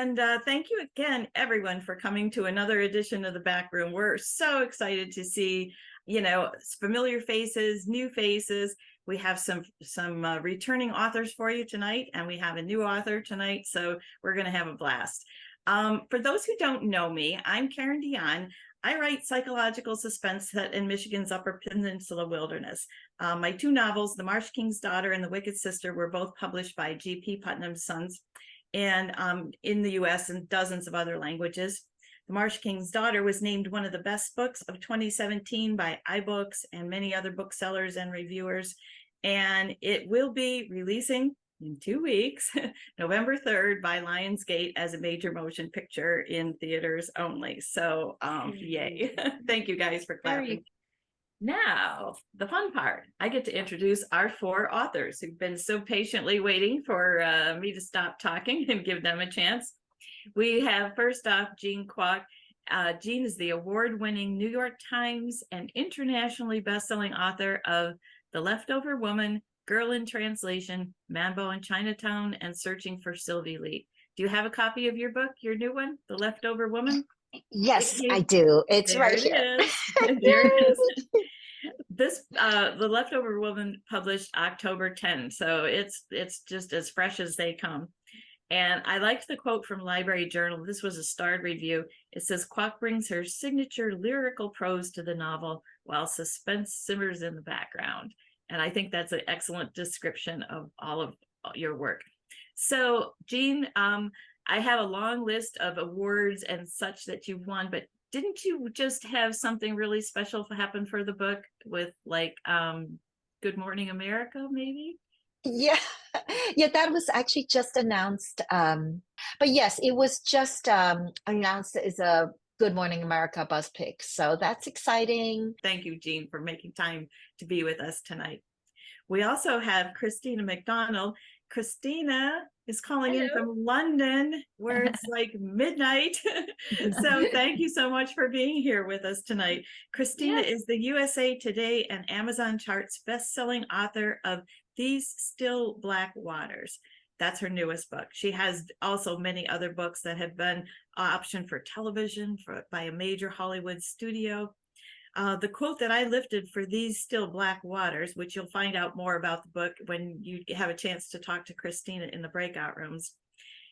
And thank you again, everyone, for coming to another edition of the Back Room. We're so excited to see, familiar faces, new faces. We have some returning authors for you tonight, and we have a new author tonight, so we're going to have a blast. For those who don't know me, I'm Karen Dion. I write psychological suspense set in Michigan's Upper Peninsula Wilderness. My two novels, The Marsh King's Daughter and The Wicked Sister, were both published by G.P. Putnam's Sons and in the U.S. and dozens of other languages. The Marsh King's Daughter was named one of the best books of 2017 by iBooks and many other booksellers and reviewers. And it will be releasing in 2 weeks, November 3rd, by Lionsgate as a major motion picture in theaters only. So yay. Thank you guys for clapping. Now, the fun part, I get to introduce our 4 authors who've been so patiently waiting for me to stop talking and give them a chance. We have first off Jean Kwok. Jean is the award-winning New York Times and internationally best-selling author of The Leftover Woman, Girl in Translation, Mambo in Chinatown, and Searching for Sylvie Lee. Do you have a copy of your book, your new one, The Leftover Woman? Yes, I do. It's there right it here. Is. There it is. This The Leftover Woman published October 10, so it's just as fresh as they come. And I liked the quote from Library Journal. This was a starred review. It says, Kwok brings her signature lyrical prose to the novel while suspense simmers in the background. And I think that's an excellent description of all of your work. So, Jean, I have a long list of awards and such that you've won, but didn't you just have something really special happen for the book with Good Morning America, maybe? Yeah, that was actually just announced. But yes, it was just announced as a Good Morning America buzz pick. So that's exciting. Thank you, Jean, for making time to be with us tonight. We also have Christina McDonald. Christina is calling in from London, where it's like midnight. So thank you so much for being here with us tonight. Christina is the USA Today and Amazon Charts best-selling author of These Still Black Waters. That's her newest book. She has also many other books that have been optioned for television by a major Hollywood studio. The quote that I lifted for These Still Black Waters, which you'll find out more about the book when you have a chance to talk to Christina in the breakout rooms.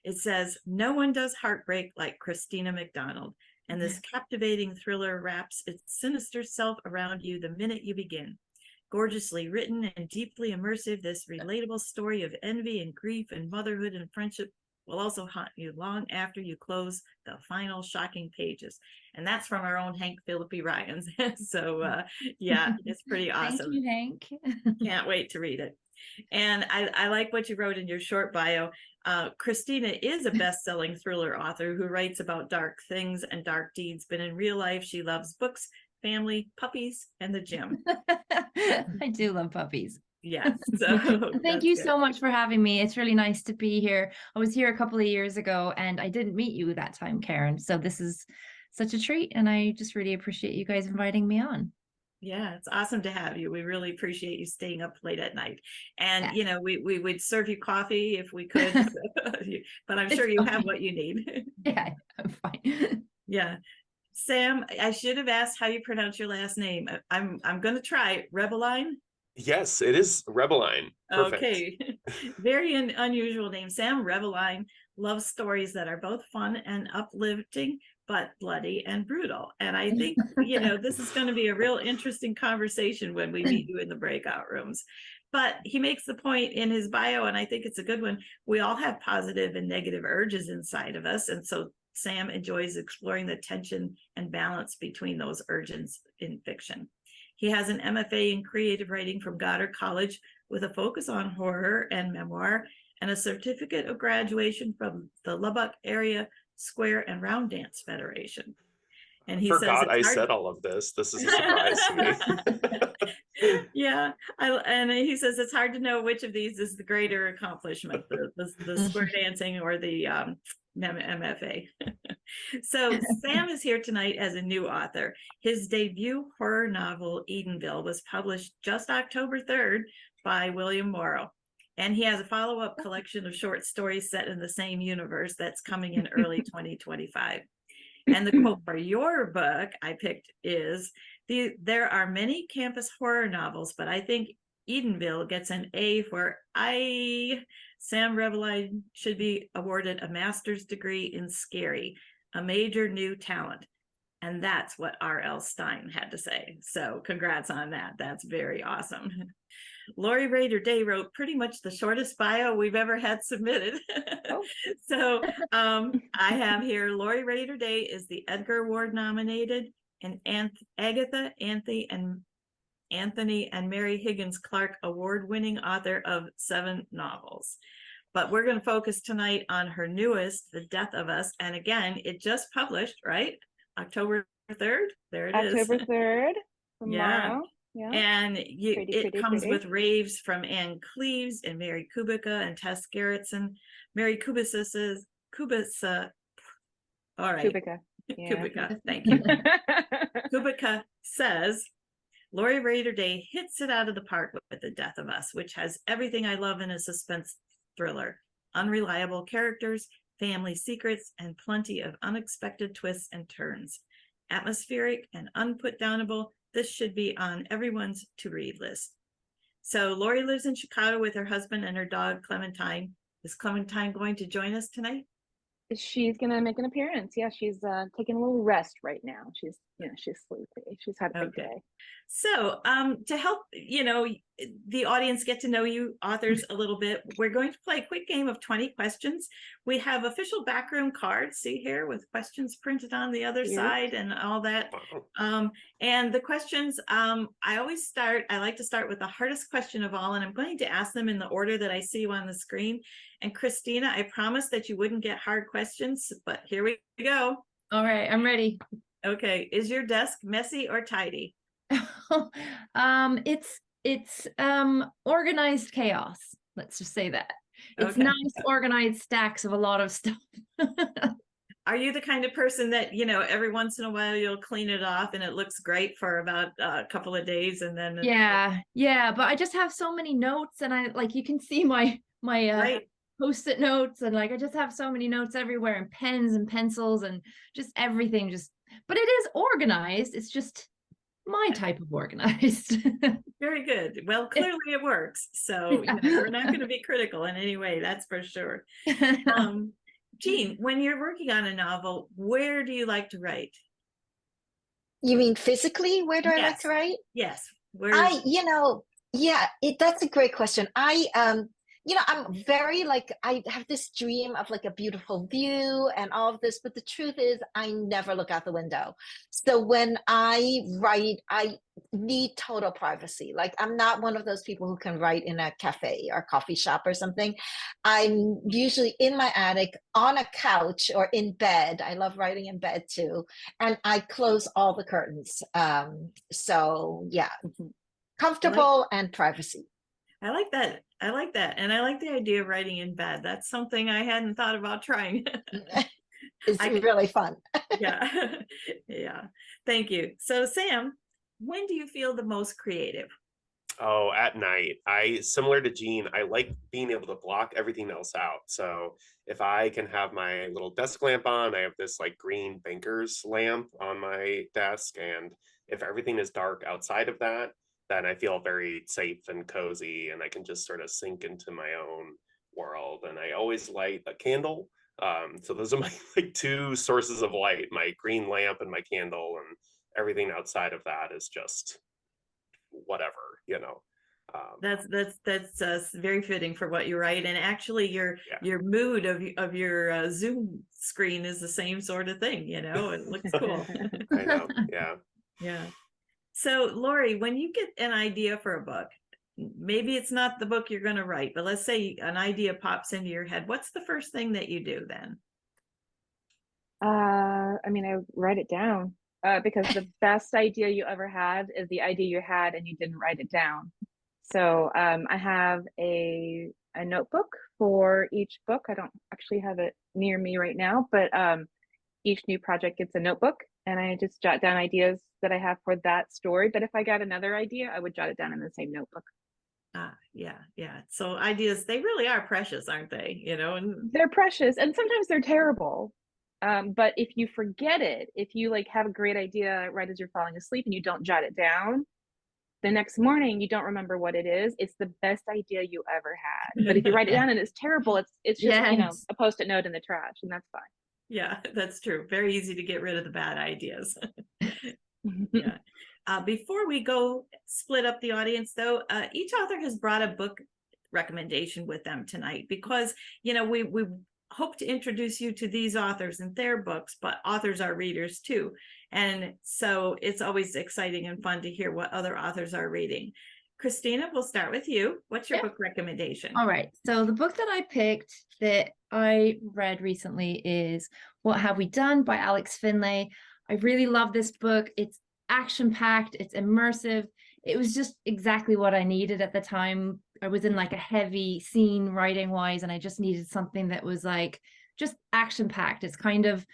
It says, no one does heartbreak like Christina McDonald, and this captivating thriller wraps its sinister self around you the minute you begin. Gorgeously written and deeply immersive, this relatable story of envy and grief and motherhood and friendship will also haunt you long after you close the final shocking pages. And that's from our own Hank Philippi Ryans. So yeah, it's pretty awesome. Thank you, Hank. Can't wait to read it. And I like what you wrote in your short bio. Christina is a best-selling thriller author who writes about dark things and dark deeds, but in real life, she loves books, family, puppies, and the gym. I do love puppies. Yes. So thank you so much for having me. It's really nice to be here. I was here a couple of years ago and I didn't meet you that time, Karen. So this is such a treat. And I just really appreciate you guys inviting me on. Yeah, it's awesome to have you. We really appreciate you staying up late at night. And, we would serve you coffee if we could, but I'm sure you have what you need. Yeah, I'm fine. Yeah. Sam, I should have asked how you pronounce your last name. I'm going to try. Rebelein? Yes, it is Rebelein. Perfect. Okay. Very unusual name. Sam Rebelein loves stories that are both fun and uplifting, but bloody and brutal. And I think, this is going to be a real interesting conversation when we meet you in the breakout rooms. But he makes the point in his bio, and I think it's a good one. We all have positive and negative urges inside of us. And so Sam enjoys exploring the tension and balance between those urges in fiction. He has an MFA in creative writing from Goddard College with a focus on horror and memoir, and a certificate of graduation from the Lubbock Area Square and Round Dance Federation. And he says, I said all of this. This is a surprise to me. Yeah, and he says it's hard to know which of these is the greater accomplishment, the square dancing or the MFA. So Sam is here tonight as a new author. His debut horror novel, Edenville, was published just October 3rd by William Morrow. And he has a follow-up collection of short stories set in the same universe that's coming in early 2025. And the quote for your book I picked is, there are many campus horror novels, but I think Edenville gets an A for Sam Rebelein should be awarded a master's degree in scary, a major new talent. And that's what R.L. Stine had to say. So congrats on that. That's very awesome. Lori Rader-Day wrote pretty much the shortest bio we've ever had submitted. Oh. So I have here, Lori Rader-Day is the Edgar Award nominated and Agatha, Anthony, and Mary Higgins Clark award-winning author of 7 novels. But we're going to focus tonight on her newest, The Death of Us. And again, it just published, right? October 3rd. There it is. October 3rd. Yeah. Tomorrow. Yeah. And it comes pretty. with raves from Anne Cleves and Mary Kubica and Tess Gerritsen. Mary Kubica. All right. Kubica. Yeah. Kubica. Thank you. Kubica says, Lori Rader-Day hits it out of the park with The Death of Us, which has everything I love in a suspense thriller. Unreliable characters, family secrets, and plenty of unexpected twists and turns. Atmospheric and unputdownable, this should be on everyone's to-read list. So Lori lives in Chicago with her husband and her dog, Clementine. Is Clementine going to join us tonight? She's gonna make an appearance. Yeah, she's taking a little rest right now. She's sleepy. She's had a big day. So to help the audience get to know you authors a little bit, we're going to play a quick game of 20 questions. We have official backroom cards, see here, with questions printed on the other side and all that. And the questions, I like to start with the hardest question of all, and I'm going to ask them in the order that I see you on the screen. And Christina, I promised that you wouldn't get hard questions, but here we go. All right, I'm ready. Okay, is your desk messy or tidy? It's organized chaos. Let's just say that. It's Okay. nice organized stacks of a lot of stuff. Are you the kind of person that, every once in a while you'll clean it off and it looks great for about a couple of days and then yeah, but I just have so many notes, and I you can see my right. post-it notes, and I just have so many notes everywhere, and pens and pencils and just everything, but it is organized. It's just my type of organized. Very good. Well, clearly it works. So we're not going to be critical in any way, that's for sure. Jean, when you're working on a novel, where do you like to write? You mean physically? Where do I like to write? Yes. That's a great question. I'm very I have this dream of a beautiful view and all of this, but the truth is I never look out the window. So when I write, I need total privacy. I'm not one of those people who can write in a cafe or coffee shop or something. I'm usually in my attic, on a couch, or in bed. I love writing in bed too. And I close all the curtains. So yeah, comfortable and privacy. I like that. And I like the idea of writing in bed. That's something I hadn't thought about trying. It's really fun. Yeah. Yeah. Thank you. So Sam, when do you feel the most creative? Oh, at night. Similar to Jean, I like being able to block everything else out. So if I can have my little desk lamp on, I have this green banker's lamp on my desk. And if everything is dark outside of that, then I feel very safe and cozy, and I can just sort of sink into my own world. And I always light a candle. So those are my 2 sources of light, my green lamp and my candle, and everything outside of that is just whatever, That's very fitting for what you write. And actually your mood of your Zoom screen is the same sort of thing, it looks cool. I know. Yeah. Yeah. So Lori, when you get an idea for a book, maybe it's not the book you're going to write, but let's say an idea pops into your head. What's the first thing that you do then? I write it down because the best idea you ever had is the idea you had and you didn't write it down. So I have a notebook for each book. I don't actually have it near me right now, but each new project gets a notebook, and I just jot down ideas that I have for that story. But if I got another idea, I would jot it down in the same notebook. Yeah. So ideas, they really are precious, aren't they? And They're precious, and sometimes they're terrible. But if you forget it, if you like have a great idea right as you're falling asleep and you don't jot it down, the next morning you don't remember what it is. It's the best idea you ever had. But if you write it down and it's terrible, it's just Yes. a post-it note in the trash, and that's fine. yeah, that's true. Very easy to get rid of the bad ideas. Yeah. Before we go split up the audience, though, each author has brought a book recommendation with them tonight because, we hope to introduce you to these authors and their books, but authors are readers too. And so it's always exciting and fun to hear what other authors are reading. Christina, we'll start with you. What's your book recommendation? All right. So the book that I picked that I read recently is What Have We Done by Alex Finlay. I really love this book. It's action-packed, it's immersive. It was just exactly what I needed at the time. I was in like a heavy scene writing wise, and I just needed something that was like just action-packed. It's kind of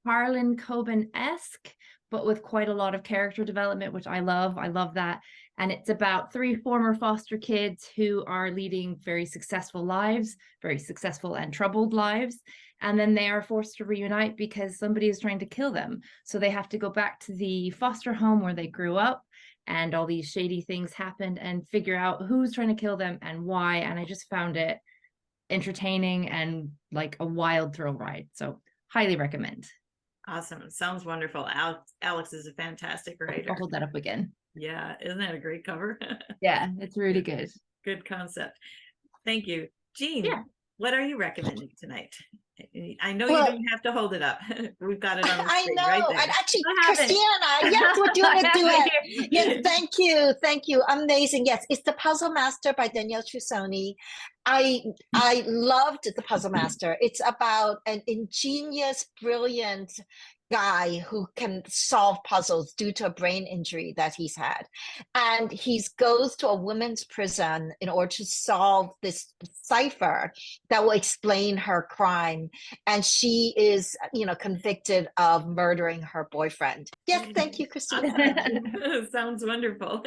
Harlan Coben-esque, but with quite a lot of character development, which I love. I love that. And it's about 3 former foster kids who are leading very successful lives, very successful and troubled lives. And then they are forced to reunite because somebody is trying to kill them. So they have to go back to the foster home where they grew up, and all these shady things happened, and figure out who's trying to kill them and why. And I just found it entertaining and like a wild thrill ride. So highly recommend. Awesome. Sounds wonderful. Alex is a fantastic writer. I'll hold that up again. Yeah. Isn't that a great cover? Yeah, it's really good. Good concept. Thank you. Jean, Yeah. what are you recommending tonight? I know Well, you don't have to hold it up. We've got it on the I screen know. right there. And actually, I have it. Christina and I, yes, we're doing a I have duet. it Yes, here. thank you. Thank you. Amazing. Yes, it's The Puzzle Master by Danielle Trussoni. I loved The Puzzle Master. It's about an ingenious, brilliant guy who can solve puzzles due to a brain injury that he's had. And he goes to a women's prison in order to solve this cipher that will explain her crime. And she is, convicted of murdering her boyfriend. Yes, thank you, Christina. Sounds wonderful.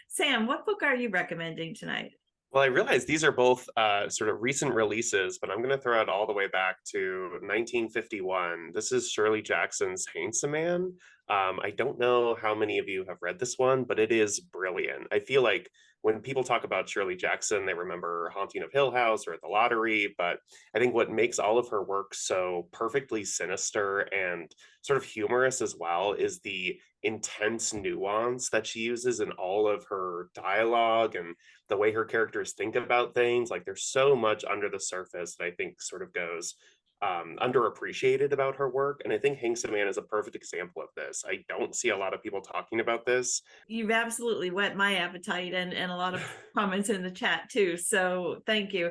Sam, what book are you recommending tonight? Well, I realize these are both sort of recent releases, but I'm going to throw it all the way back to 1951. This is Shirley Jackson's Handsome Man. I don't know how many of you have read this one, but it is brilliant. I feel like when people talk about Shirley Jackson, they remember Haunting of Hill House or The Lottery, but I think what makes all of her work so perfectly sinister and sort of humorous as well is the intense nuance that she uses in all of her dialogue and the way her characters think about things. Like there's so much under the surface that I think sort of goes underappreciated about her work. And I think Handsome Man is a perfect example of this. I don't see a lot of people talking about this. You've absolutely whet my appetite and a lot of comments in the chat too. So thank you.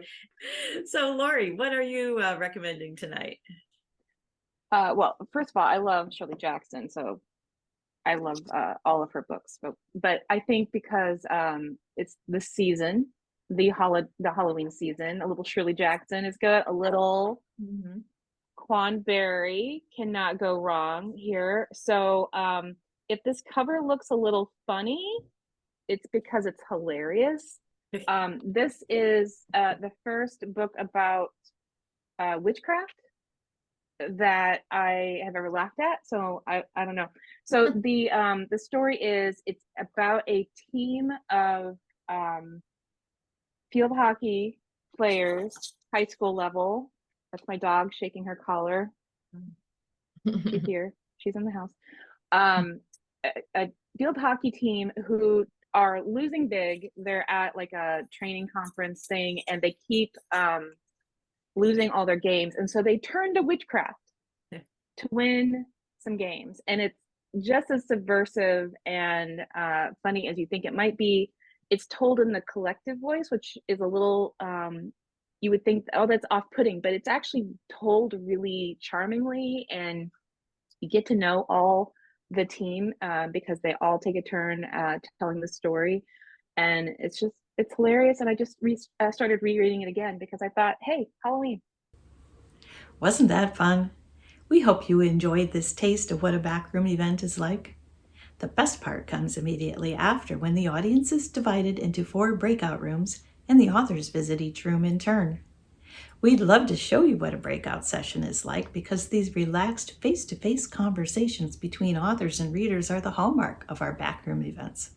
So Lori, what are you recommending tonight? Well, first of all, I love Shirley Jackson, so I love all of her books. But I think because it's the season, the Halloween season, a little Shirley Jackson is good. A little Quan Berry cannot go wrong here. So if this cover looks a little funny, it's because it's hilarious. This is the first book about witchcraft that I have ever laughed at. So I don't know. So the story is, it's about a team of field hockey players, high school level. That's my dog shaking her collar. She's here. She's in the house. A field hockey team who are losing big. They're at like a training conference thing, and they keep losing all their games, and so they turn to witchcraft to win some games. And it's just as subversive and funny as you think it might be. It's told in the collective voice, which is a little you would think, oh, that's off-putting, but it's actually told really charmingly, and you get to know all the team because they all take a turn telling the story, and it's hilarious. And I just started rereading it again because I thought, hey, Halloween. Wasn't that fun? We hope you enjoyed this taste of what a backroom event is like. The best part comes immediately after, when the audience is divided into 4 breakout rooms and the authors visit each room in turn. We'd love to show you what a breakout session is like, because these relaxed face-to-face conversations between authors and readers are the hallmark of our backroom events.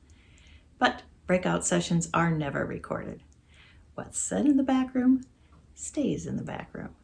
But breakout sessions are never recorded. What's said in the backroom stays in the backroom.